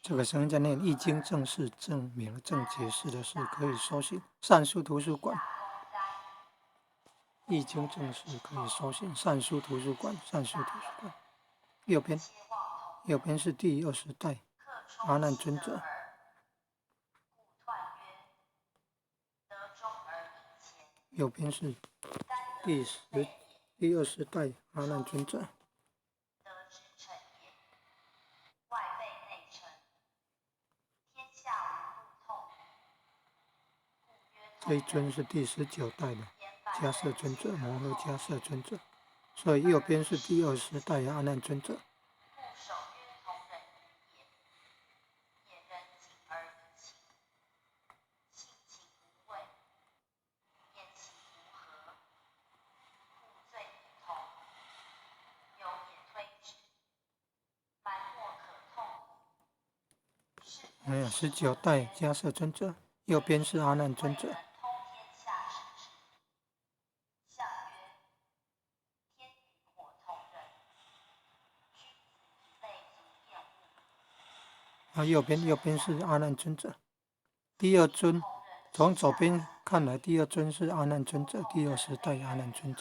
这个声音在念《易经》，正是证明正解释的是可以收信。善书图书馆，《易经》正是可以收信。善书图书馆，善书图书馆。右边是第20代阿难尊者。右边是第20代阿难尊者。这一尊是第19代的迦摄尊者，摩诃迦摄尊者。所以右边是第20代阿难尊者。19代迦摄尊者，右边是阿难尊者。右边是阿难尊者。第二尊，从左边看来，第二尊是阿难尊者，第20代阿难尊者。